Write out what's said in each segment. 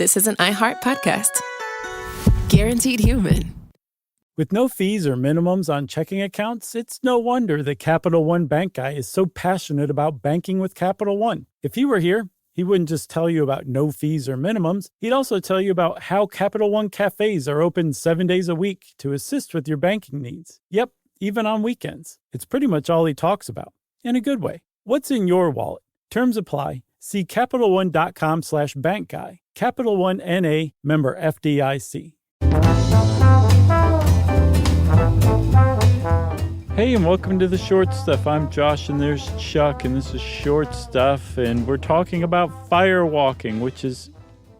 This is an iHeart podcast. Guaranteed human. With no fees or minimums on checking accounts, it's no wonder that Capital One Bank Guy is so passionate about banking with Capital One. If he were here, he wouldn't just tell you about no fees or minimums. He'd also tell you about how Capital One cafes are open 7 days a week to assist with your banking needs. Yep, even on weekends. It's pretty much all he talks about, in a good way. What's in your wallet? Terms apply. See CapitalOne.com/bankguy. Capital One N.A., member FDIC. Hey, and welcome to The Short Stuff. I'm Josh, and there's Chuck, and this is Short Stuff, and we're talking about firewalking, which is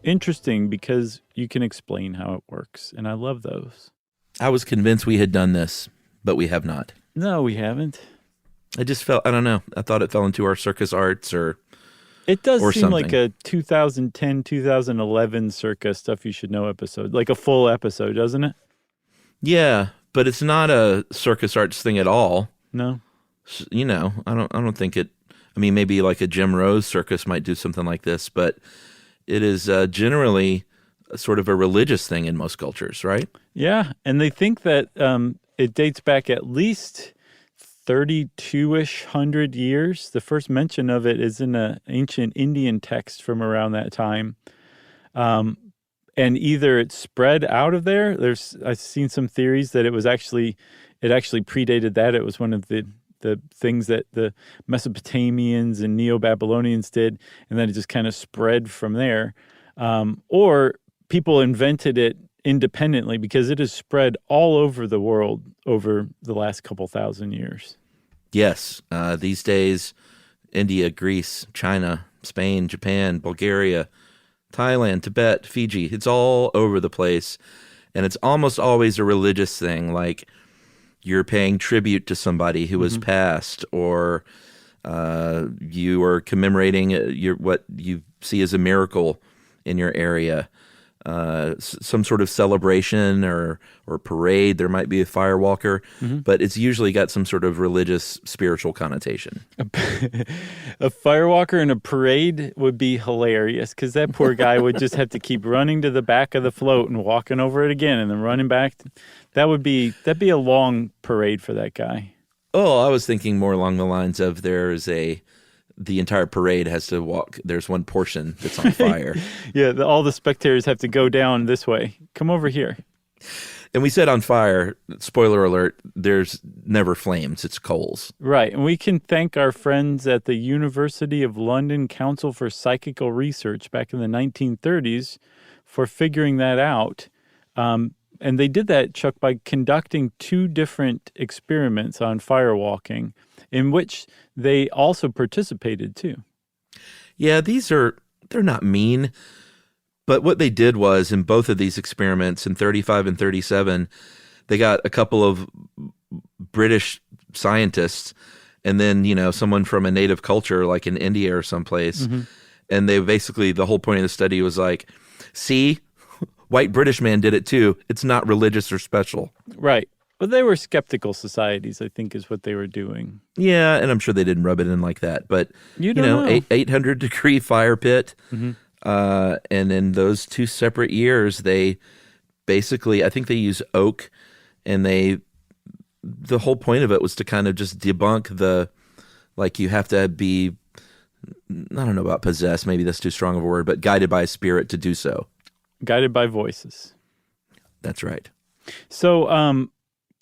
interesting because you can explain how it works, and I love those. I was convinced we had done this, but we have not. No, we haven't. I just felt, I don't know, I thought it fell into our circus arts or It does seem something. like a 2010, 2011 circa Stuff You Should Know episode, like a full episode, doesn't it? Yeah, but it's not a circus arts thing at all. No. You know, I don't think it. I mean, maybe like a Jim Rose circus might do something like this, but it is generally sort of a religious thing in most cultures, right? Yeah, and they think that it dates back at least 32-ish hundred years. The first mention of it is in an ancient Indian text from around that time. And either it spread out of there. I've seen some theories that it actually predated that. It was one of the things that the Mesopotamians and Neo-Babylonians did, and then it just kind of spread from there. Or people invented it independently because it has spread all over the world over the last couple thousand years. Yes, these days, India, Greece, China, Spain, Japan, Bulgaria, Thailand, Tibet, Fiji, it's all over the place. And it's almost always a religious thing, like you're paying tribute to somebody who has passed, or you are commemorating what you see as a miracle in your area. Some sort of celebration or parade. There might be a firewalker, but it's usually got some sort of religious, spiritual connotation. A firewalker in a parade would be hilarious because that poor guy would just have to keep running to the back of the float and walking over it again and then running back. That'd be a long parade for that guy. Oh, I was thinking more along the lines of the entire parade has to walk. There's one portion that's on fire. Yeah, all the spectators have to go down this way. Come over here. And we said on fire, spoiler alert, there's never flames. It's coals. Right. And we can thank our friends at the University of London Council for Psychical Research back in the 1930s for figuring that out. And they did that, Chuck, by conducting 2 different experiments on firewalking in which they also participated too. Yeah, they're not mean. But what they did was, in both of these experiments, in 35 and 37, they got a couple of British scientists and then, someone from a native culture like in India or someplace. And they basically, the whole point of the study was like, see, white British man did it too. It's not religious or special. Right. Well, they were skeptical societies, I think, is what they were doing. Yeah, and I'm sure they didn't rub it in like that. But, you know 800-degree fire pit. And in those 2 separate years, they basically, I think they use oak, and the whole point of it was to kind of just debunk you have to be, I don't know about possessed, maybe that's too strong of a word, but guided by a spirit to do so. Guided by voices. That's right. So,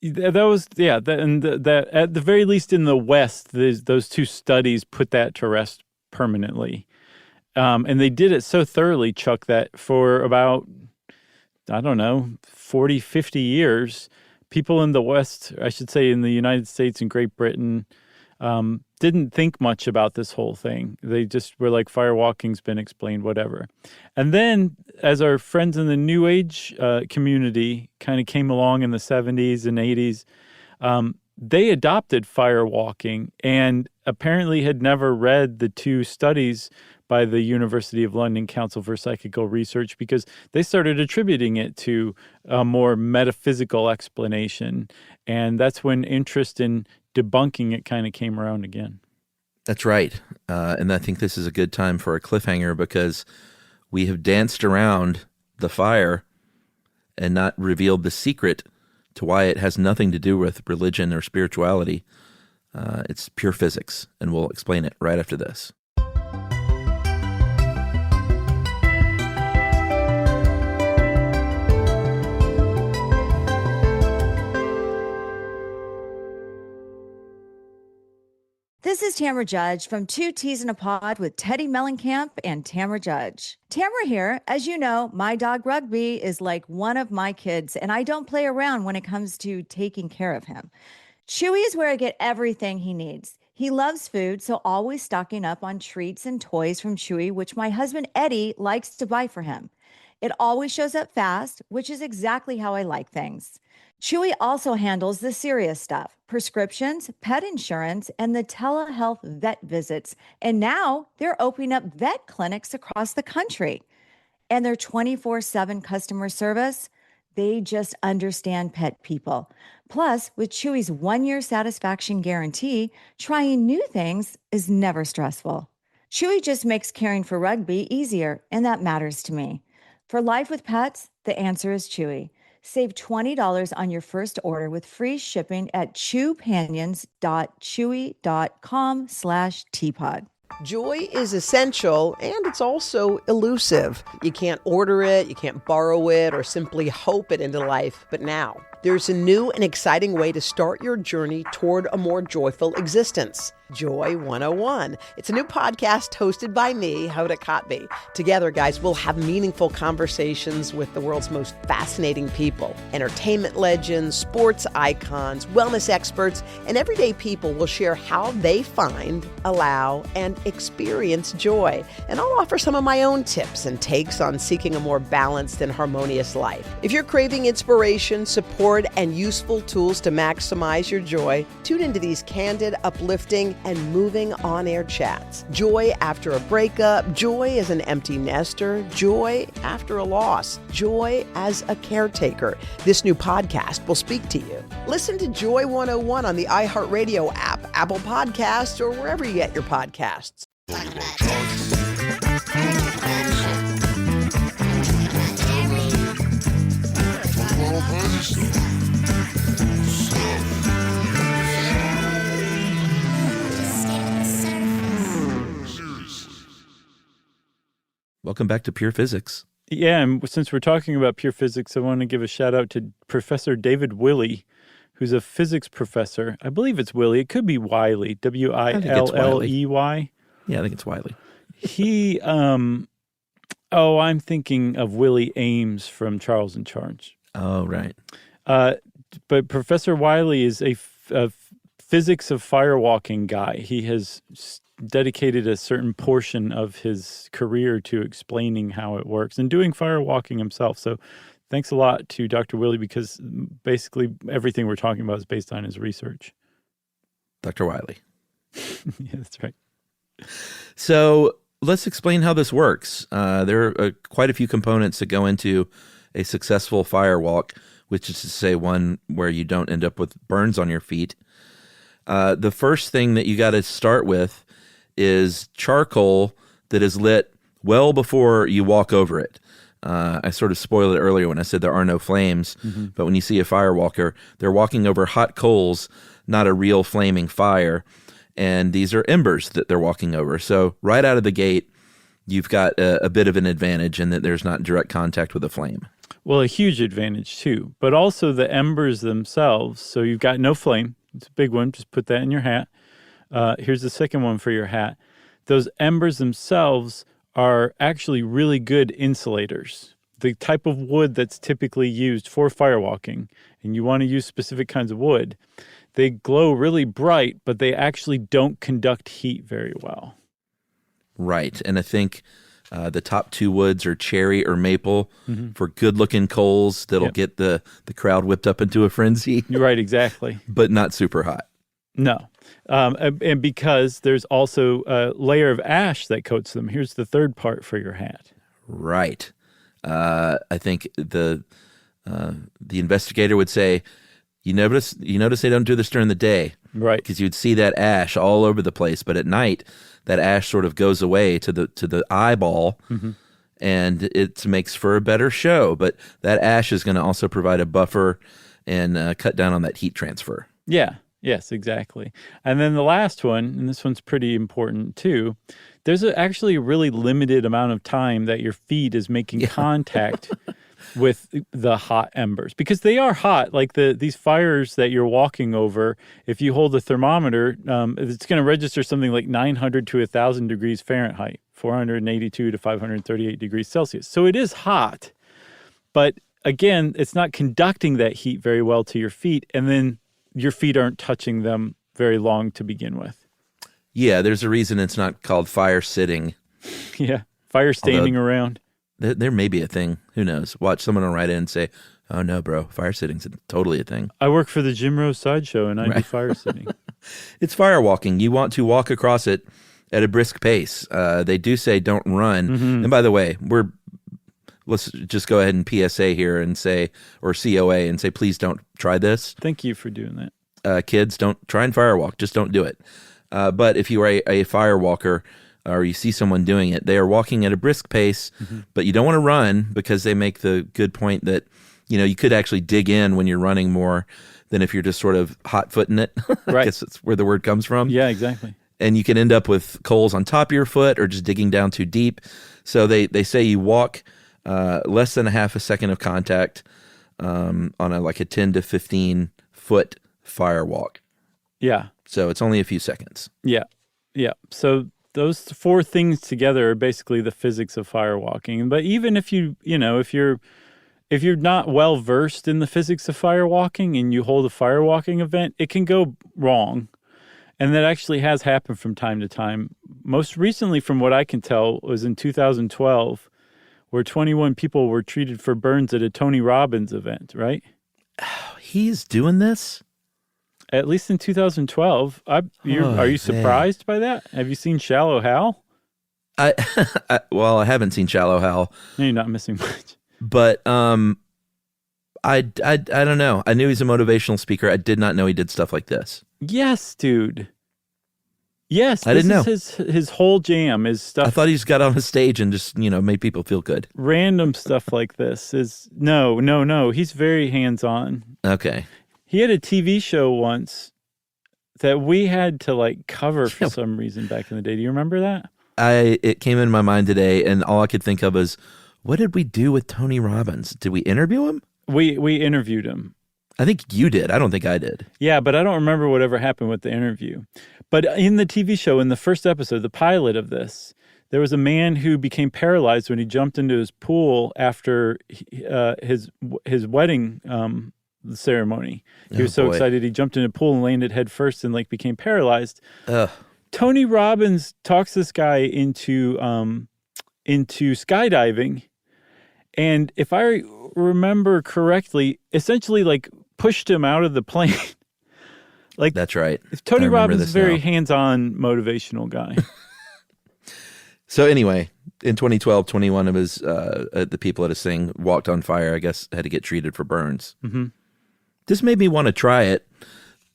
that was, yeah, that at the very least in the West, those 2 studies put that to rest permanently. And they did it so thoroughly, Chuck, that for about, 40, 50 years, people in the West, I should say in the United States and Great Britain, didn't think much about this whole thing. They just were like, firewalking's been explained, whatever. And then as our friends in the New Age community kind of came along in the 70s and 80s, they adopted firewalking and apparently had never read the 2 studies by the University of London Council for Psychical Research because they started attributing it to a more metaphysical explanation. And that's when interest in debunking it kind of came around again. That's right. And I think this is a good time for a cliffhanger because we have danced around the fire and not revealed the secret to why it has nothing to do with religion or spirituality. It's pure physics, and we'll explain it right after this. This is Tamara Judge from Two Teas in a Pod with Teddy Mellencamp and Tamara Judge. Tamara here. As you know, my dog Rugby is like one of my kids, and I don't play around when it comes to taking care of him. Chewy is where I get everything he needs. He loves food, so always stocking up on treats and toys from Chewy, which my husband Eddie likes to buy for him. It always shows up fast, which is exactly how I like things. Chewy also handles the serious stuff, prescriptions, pet insurance, and the telehealth vet visits. And now they're opening up vet clinics across the country. And their 24/7 customer service, they just understand pet people. Plus, with Chewy's 1-year satisfaction guarantee, trying new things is never stressful. Chewy just makes caring for Rugby easier, and that matters to me. For life with pets, the answer is Chewy. Save $20 on your first order with free shipping at chewpanions.chewy.com/teapod. Joy is essential, and it's also elusive. You can't order it, you can't borrow it, or simply hope it into life. But now, there's a new and exciting way to start your journey toward a more joyful existence. Joy 101. It's a new podcast hosted by me, Hoda Kotb. Together, guys, we'll have meaningful conversations with the world's most fascinating people. Entertainment legends, sports icons, wellness experts, and everyday people will share how they find, allow, and experience joy. And I'll offer some of my own tips and takes on seeking a more balanced and harmonious life. If you're craving inspiration, support, and useful tools to maximize your joy, tune into these candid, uplifting, and moving on-air chats. Joy after a breakup, joy as an empty nester, joy after a loss, joy as a caretaker. This new podcast will speak to you. Listen to Joy 101 on the iHeartRadio app, Apple Podcasts, or wherever you get your podcasts. Welcome back to Pure Physics. Yeah, and since we're talking about pure physics, I want to give a shout out to Professor David Willey, who's a physics professor. I believe it's Willey. It could be Wiley, W-I-L-L-E-Y. Yeah, I think it's Wiley. He, I'm thinking of Willie Ames from Charles in Charge. Oh, right. But Professor Wiley is a physics of firewalking guy. He has dedicated a certain portion of his career to explaining how it works and doing firewalking himself. So thanks a lot to Dr. Willey, because basically everything we're talking about is based on his research. Dr. Wiley. Yeah, that's right. So let's explain how this works. There are quite a few components that go into a successful firewalk, which is to say one where you don't end up with burns on your feet. The first thing that you got to start with is charcoal that is lit well before you walk over it. I sort of spoiled it earlier when I said there are no flames, but when you see a firewalker, they're walking over hot coals, not a real flaming fire, and these are embers that they're walking over. So right out of the gate, you've got a bit of an advantage in that there's not direct contact with a flame. Well, a huge advantage too, but also the embers themselves. So you've got no flame. It's a big one. Just put that in your hat. Here's the second one for your hat. Those embers themselves are actually really good insulators. The type of wood that's typically used for firewalking, and you want to use specific kinds of wood, they glow really bright, but they actually don't conduct heat very well. Right. And I think the top two woods are cherry or maple for good-looking coals that'll get the crowd whipped up into a frenzy. You're right, exactly. But not super hot. No. And because there's also a layer of ash that coats them. Here's the third part for your hat. Right. I think the investigator would say, you notice they don't do this during the day. Right. Because you'd see that ash all over the place. But at night, that ash sort of goes away to the eyeball, and it makes for a better show. But that ash is going to also provide a buffer and cut down on that heat transfer. Yeah. Yes, exactly. And then the last one, and this one's pretty important too, there's actually a really limited amount of time that your feet is making contact with the hot embers, because they are hot. Like these fires that you're walking over, if you hold the thermometer, it's going to register something like 900 to 1,000 degrees Fahrenheit, 482 to 538 degrees Celsius. So it is hot, but again, it's not conducting that heat very well to your feet, and then your feet aren't touching them very long to begin with. Yeah, there's a reason it's not called fire sitting. Yeah, fire standing around. There may be a thing. Who knows? Watch someone will write in and say, "Oh no, bro, fire sitting's totally a thing." I work for the Jim Rose Sideshow, and I do fire sitting. It's firewalking. You want to walk across it at a brisk pace. They do say don't run. Mm-hmm. And by the way, let's just go ahead and PSA here and say, or COA and say, please don't try this. Thank you for doing that. Kids, don't try and firewalk. Just don't do it. But if you are a firewalker or you see someone doing it, they are walking at a brisk pace, but you don't want to run, because they make the good point that, you could actually dig in when you're running more than if you're just sort of hot-footing it. Right. I guess that's where the word comes from. Yeah, exactly. And you can end up with coals on top of your foot or just digging down too deep. So they say you walk less than a half a second of contact on a 10 to 15 foot fire walk. Yeah. So it's only a few seconds. Yeah. Yeah. So those four things together are basically the physics of firewalking. But even if if you're not well versed in the physics of firewalking and you hold a firewalking event, it can go wrong. And that actually has happened from time to time. Most recently, from what I can tell, was in 2012, where 21 people were treated for burns at a Tony Robbins event, right? He's doing this? At least in 2012. Are you surprised by that? Have you seen Shallow Hal? I haven't seen Shallow Hal. No, you're not missing much. But I don't know. I knew he's a motivational speaker. I did not know he did stuff like this. Yes, dude. Yes, I didn't know. His whole jam is stuff. I thought he just got on a stage and just, made people feel good. Random stuff like this is no. He's very hands-on. Okay. He had a TV show once that we had to cover for some reason back in the day. Do you remember that? It came in my mind today, and all I could think of is, what did we do with Tony Robbins? Did we interview him? We interviewed him. I think you did. I don't think I did. Yeah, but I don't remember whatever happened with the interview. But in the TV show, in the first episode, the pilot of this, there was a man who became paralyzed when he jumped into his pool after his wedding ceremony. He was so excited he jumped in a pool and landed head first and became paralyzed. Ugh. Tony Robbins talks this guy into skydiving, and if I remember correctly, essentially pushed him out of the plane. That's right. Tony Robbins is a very hands-on motivational guy. So anyway, in 2012, 21 of his the people at his thing walked on fire. I guess had to get treated for burns. Mm-hmm. This made me want to try it,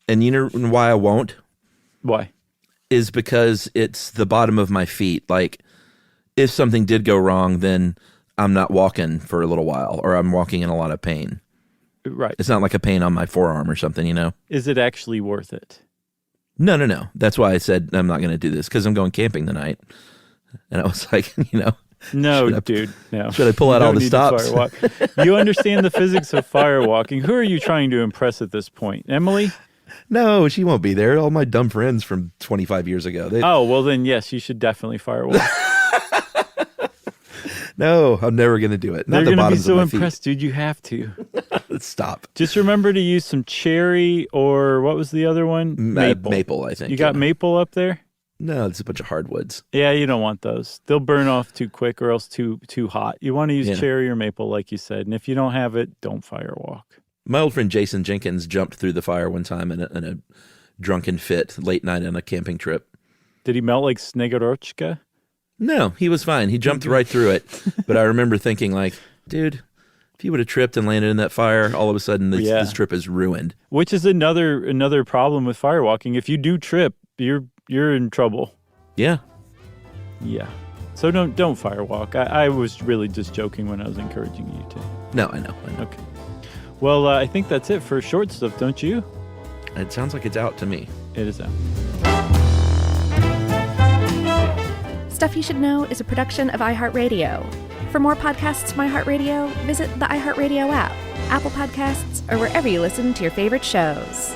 and you know why I won't? Why? Is because it's the bottom of my feet. If something did go wrong, then I'm not walking for a little while, or I'm walking in a lot of pain. Right. It's not like a pain on my forearm or something, Is it actually worth it? No. That's why I said I'm not going to do this, because I'm going camping tonight. And I was like, No, dude, no. Should I pull out all the stops? You understand the physics of firewalking. Who are you trying to impress at this point? Emily? No, she won't be there. All my dumb friends from 25 years ago. Well, then, yes, you should definitely firewalk. No, I'm never going to do it. They're going to be so impressed, dude. You have to. Stop. Just remember to use some cherry, or what was the other one? Maple, I think. You got maple up there? No, it's a bunch of hardwoods. Yeah, you don't want those. They'll burn off too quick or else too hot. You want to use cherry or maple, like you said. And if you don't have it, don't firewalk. My old friend Jason Jenkins jumped through the fire one time in a drunken fit late night on a camping trip. Did he melt like Snegorochka? No, he was fine. He jumped right through it. But I remember thinking, dude, if you would have tripped and landed in that fire, all of a sudden this trip is ruined. Which is another problem with firewalking. If you do trip, you're in trouble. Yeah. Yeah. So So don't firewalk. I was really just joking when I was encouraging you to. No, I know. Okay. Well, I think that's it for short stuff, don't you? It sounds like it's out to me. It is out. Stuff You Should Know is a production of iHeartRadio. For more podcasts from iHeartRadio, visit the iHeartRadio app, Apple Podcasts, or wherever you listen to your favorite shows.